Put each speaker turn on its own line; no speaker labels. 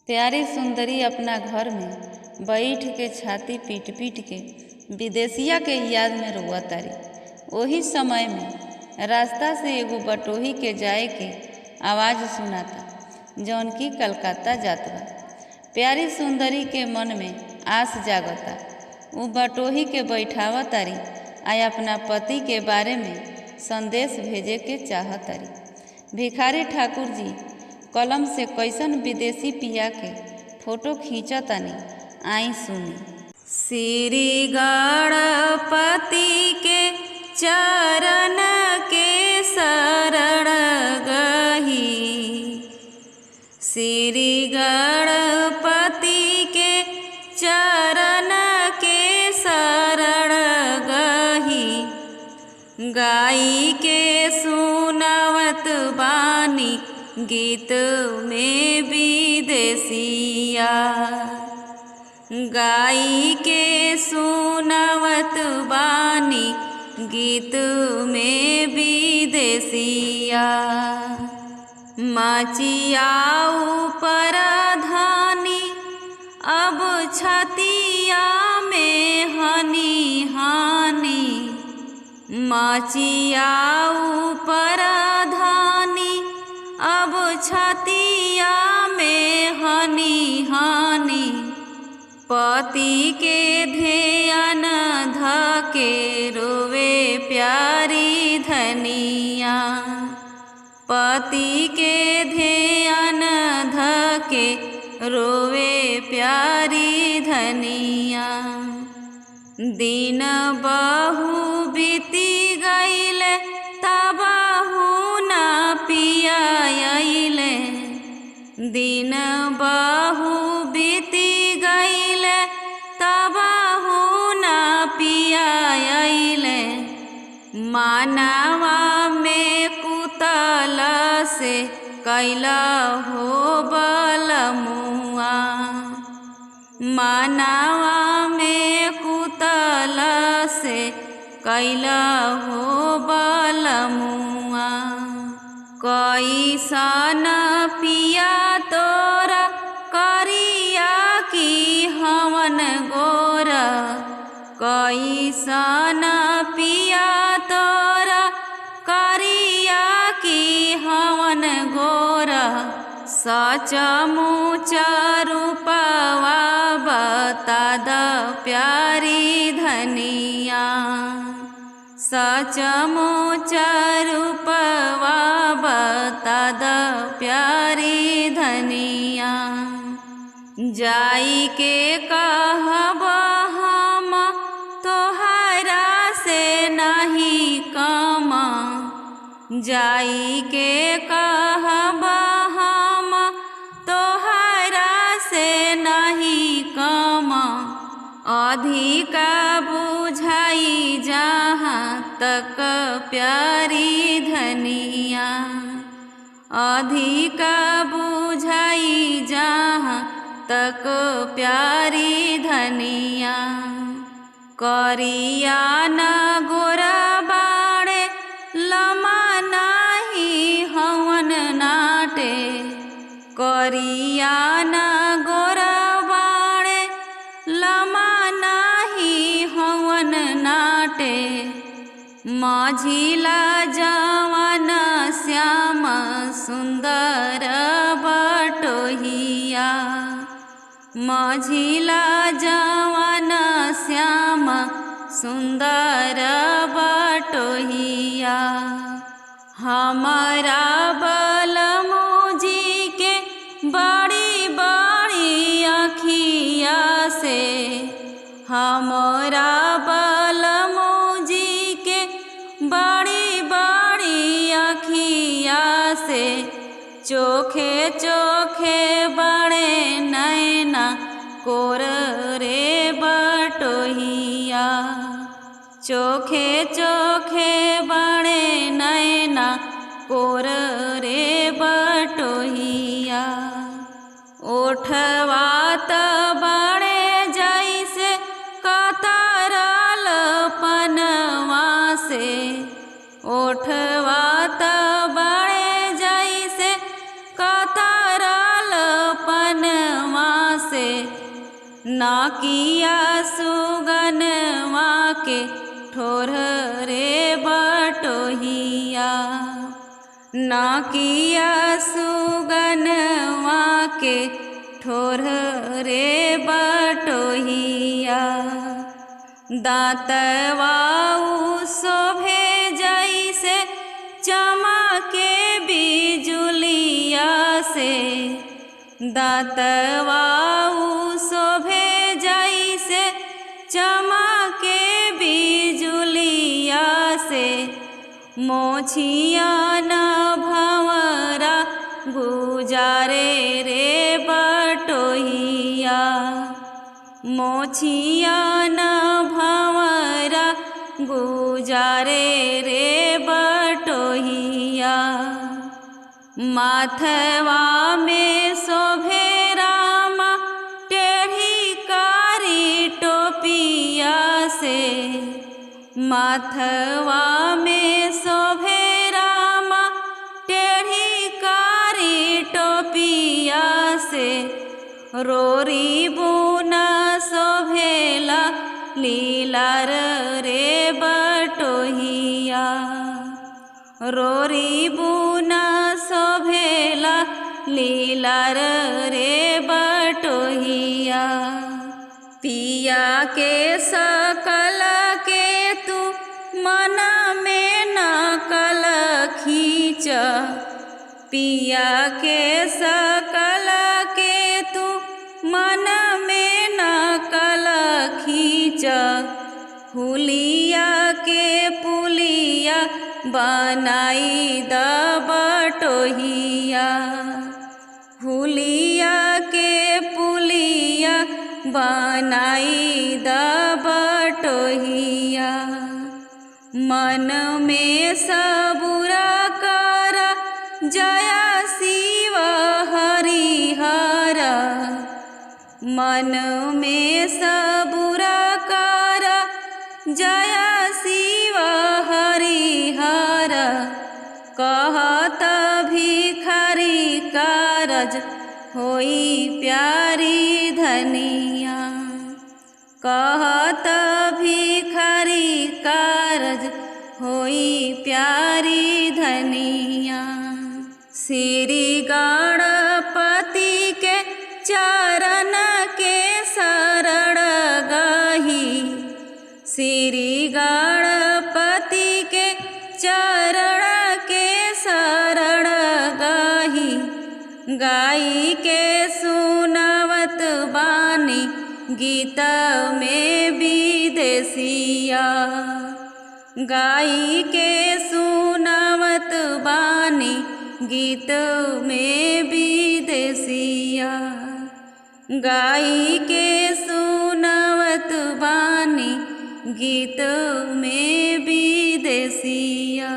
प्यारी सुंदरी अपना घर में बैठ के छाती पीट पीट के विदेशिया के याद में रोआ तारी। वही समय में रास्ता से एगो बटोही के जाए के आवाज़ सुनाता जौन की कलकत्ता जात बा। प्यारी सुंदरी के मन में आस जागता। वो बटोही के बैठावा तारी आ अपना पति के बारे में संदेश भेजे के चाहतारी। भिखारी ठाकुर जी कलम से कैसन विदेशी पिया के फोटो खींचतानी, आई सुनी। श्री गणपति के चरण के शरण गही, श्री गणपति के चरण के शरण गही, गाई के सुनावत बानी गीत में विदेशिया, गाई के सुनावत बानी गीत में विदेशिया। माचिया ऊपर धानी अब छतिया में हनी हानी, माचिया ऊपर धानी अब छतिया में हनी हानी, पति के ध्यान धके रोवे प्यारी धनिया, पति के ध्यान धके रोवे प्यारी धनिया। दिन बहु बीती गईले तबहु न पिया अइले, दिन बहु बीती गईले तबहु न पिया अइले, मानवा में कुतल से कैला हो बलमुआ, मानवा में कुतल से कैला हो बलमुआ। कैसन पिया तोरा करिया की हवन गोरा, कैसन पिया तोरा करिया की हवन गोरा, सचमुच रूपवा बता द प्यारी धनिया, सचमुच रूपवा बता द प्यारी धनिया। जाई के कहब हम तोहरा से नहीं कमा, जाई के कहब हम तोहरा से नहीं कमा, अधिका बुझाई जहाँ तक प्यारी धनिया, अधिका बुझाई जहाँ तक प्यारी धनिया। करिया न गोरा बाड़े लमा नाही हवन नाटे, करिया न गोरा बाड़े लमा नाही हवन नाटे, माझिला जवन श्याम सुंदर बटोहिया, माझिला जवन श्याम सुंदर बटोहिया। हमारा बलमुजी के बड़ी बड़ी अखिया से, हमारा बलमुजी के बड़ी बड़ी अखिया से, चोखे चोखे बड़े नैना कोर रे बटोहिया, चोखे चोखे बड़े नैना कोर रे बटोहिया। ओठवा त बड़े जैसे कतरल पनवा से, ओठवा त बड़े जैसे कतरल पनवा ना किया सुगनवा के ठोर रे बटोहिया, ना किया सुगनवा के ठोर रे बटोहिया। दाँतवा शोभे जैसे चमके बिजुलिया से, दाँतवा शोभे जैसे चमके बिजुलिया से। मोछिया न भंवरा गुजारे रे बटोहिया, मोछिया न भंवरा गुजारे रे बटोहिया। माथवा में शोभे रामा टेढ़ी कारी टोपिया से, माथवा में शोभे रामा टेढ़ी कारी टोपिया से। रोरी बुना शोभेला लीलार रे बटोहिया, रोरी बुना शोभेला लीलार रे बटोहिया। पिया के सकल के तू मन में नकल खींच, पिया के सकल के तू मन में नकल खींच। हुलिया के पुलिया बनाई द बटोहिया, हुलिया के पुलिया बनाई द बटोहिया। मन में सबुरा कर जया शिव हरिहर, मन में सबुरा कर जया शिव हरिहर। कहत भिखारी कारज होई प्यारी धनिया, कहत भिखारी कारज होई प्यारी धनिया। श्री गणपति के चरण के शरण गही, श्री गणपति के चरण के शरण गही। गाई के सुनवत बानी गीत में विदेशिया, गाई के सुनवत बानी गीत में विदेशिया, गाई के सुनवत बानी गीत में विदेशिया।